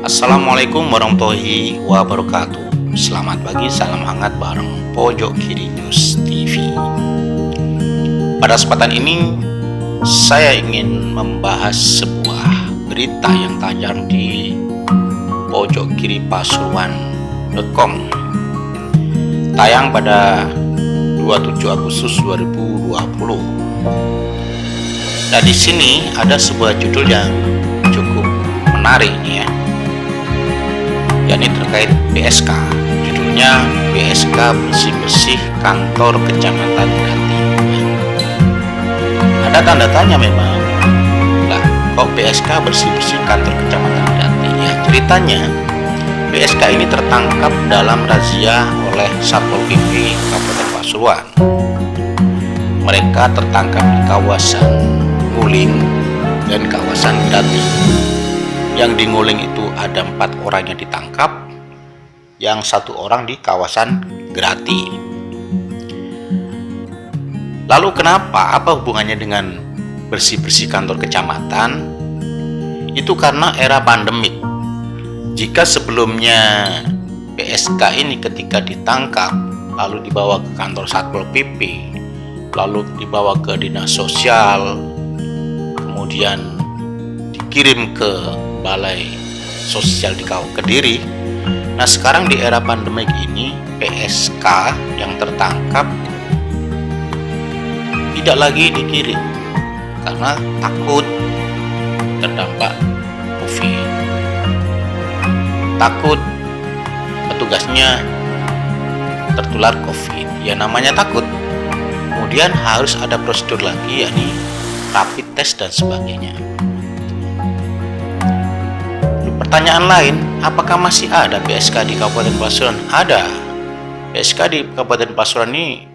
Assalamualaikum warahmatullahi wabarakatuh. Selamat pagi, salam hangat bareng Pojok Kiri News TV. Pada kesempatan ini saya ingin membahas sebuah berita yang tayang di pojokkiripasuruan.com, tayang pada 27 Agustus 2020. Nah, di sini ada sebuah judul yang cukup menarik nih ya, yakni terkait PSK. Judulnya PSK bersih-bersih kantor kecamatan Grati. Ada tanda tanya memang. Lah, kok PSK bersih-bersih kantor kecamatan Grati? Ya, ceritanya PSK ini tertangkap dalam razia oleh Satpol PP Kabupaten Pasuruan. Mereka tertangkap di kawasan Nguling dan kawasan Grati. Yang di Nguling itu ada 4 orang yang ditangkap, yang 1 orang di kawasan Grati. Lalu kenapa? Apa hubungannya dengan bersih-bersih kantor kecamatan? Itu karena era pandemik. Jika sebelumnya PSK ini ketika ditangkap lalu dibawa ke kantor Satpol PP, lalu dibawa ke dinas sosial, kemudian dikirim ke Balai Sosial di Kediri. Nah, sekarang di era pandemik ini PSK yang tertangkap tidak lagi dikirim karena takut terdampak COVID, takut petugasnya tertular COVID. Ya, namanya takut. Kemudian harus ada prosedur lagi, yakni rapid test dan sebagainya. Pertanyaan lain, apakah masih ada PSK di Kabupaten Pasuruan? Ada. PSK di Kabupaten Pasuruan ini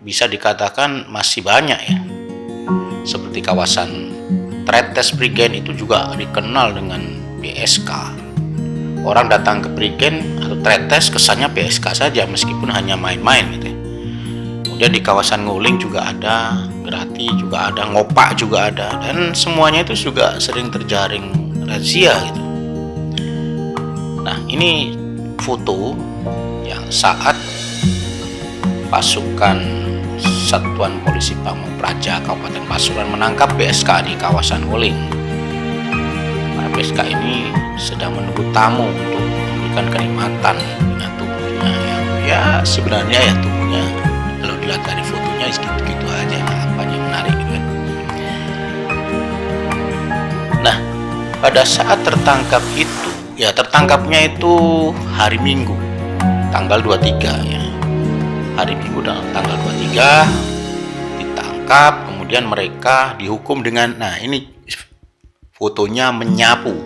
bisa dikatakan masih banyak ya. Seperti kawasan Tretes Prigen itu juga dikenal dengan PSK. Orang datang ke Prigen atau Tretes kesannya PSK saja meskipun hanya main-main gitu ya. Kemudian di kawasan Nguling juga ada, Grati juga ada, Ngopak juga ada, dan semuanya itu juga sering terjaring razia gitu. Nah, ini foto yang saat pasukan Satuan Polisi Pamung Praja Kabupaten Pasuruan menangkap PSK di kawasan Nguling. Para PSK ini sedang menunggu tamu untuk memberikan kenikmatan dengan tubuhnya yang ya sebenarnya ya tubuhnya kalau dilihat dari fotonya segitu-gitu aja, apa yang menarik gitu kan. Nah, pada saat tertangkap itu, ya tertangkapnya itu hari Minggu tanggal 23 ya. Hari Minggu tanggal 23 ditangkap, kemudian mereka dihukum dengan, nah ini fotonya menyapu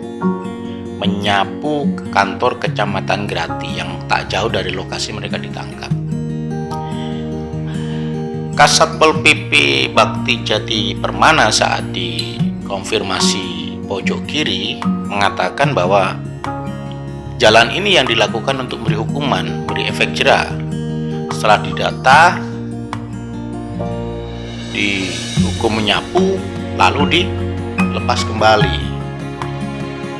ke kantor kecamatan Grati yang tak jauh dari lokasi mereka ditangkap. Kasatpol PP Bakti Jati Permana saat dikonfirmasi pojok kiri mengatakan bahwa jalan ini yang dilakukan untuk beri hukuman, beri efek jera. Setelah didata, dihukum menyapu, lalu dilepas kembali.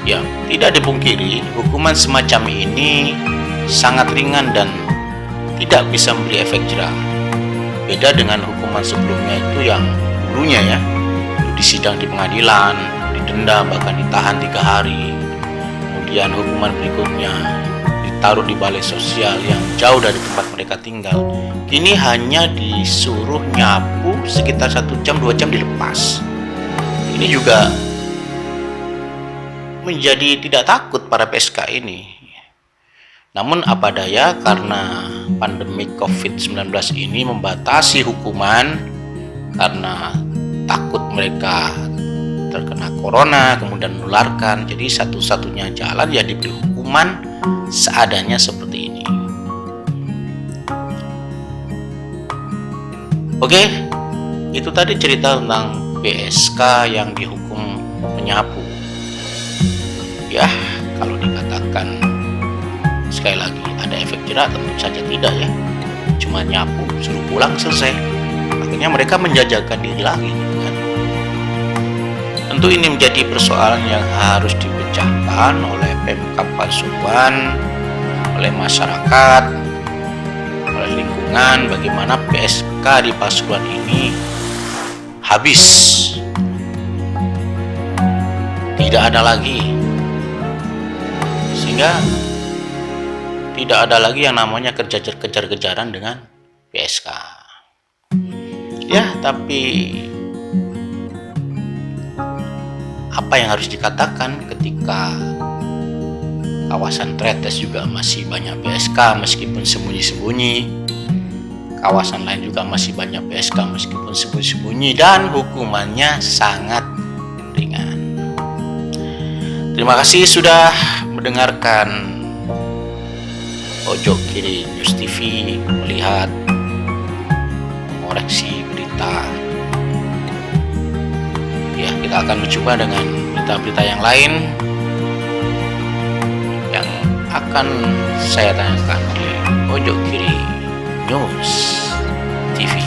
Ya, tidak dipungkiri, hukuman semacam ini sangat ringan dan tidak bisa memberi efek jera. Beda dengan hukuman sebelumnya itu yang dulunya ya, disidang di pengadilan, didenda, bahkan ditahan 3 hari. Kemudian hukuman berikutnya ditaruh di balai sosial yang jauh dari tempat mereka tinggal. Kini hanya disuruh nyapu sekitar 1 jam 2 jam dilepas. Ini juga menjadi tidak takut para PSK ini. Namun apa daya, karena pandemi COVID-19 ini membatasi hukuman karena takut mereka terkena corona kemudian menularkan. Jadi satu-satunya jalan ya diberi hukuman seadanya seperti ini. Oke, itu tadi cerita tentang PSK yang dihukum menyapu. Ya, kalau dikatakan sekali lagi ada efek jera, tentu saja tidak ya. Cuma nyapu, suruh pulang, selesai. Akhirnya mereka menjajakan diri lagi gitu kan. Tentu ini menjadi persoalan yang harus diucapkan oleh Pemkab Pasuruan, oleh masyarakat, oleh lingkungan, bagaimana PSK di Pasuruan ini habis, tidak ada lagi, sehingga tidak ada lagi yang namanya kejar-kejaran dengan PSK. Ya, tapi apa yang harus dikatakan ketika kawasan Tretes juga masih banyak PSK meskipun sembunyi-sembunyi, kawasan lain juga masih banyak PSK meskipun sembunyi-sembunyi, dan hukumannya sangat ringan. Terima kasih sudah mendengarkan Pojok Kiri News TV, melihat, mengoreksi berita. Ya, kita akan mencoba dengan berita-berita yang lain yang akan saya tanyakan di Pojok Kiri News TV.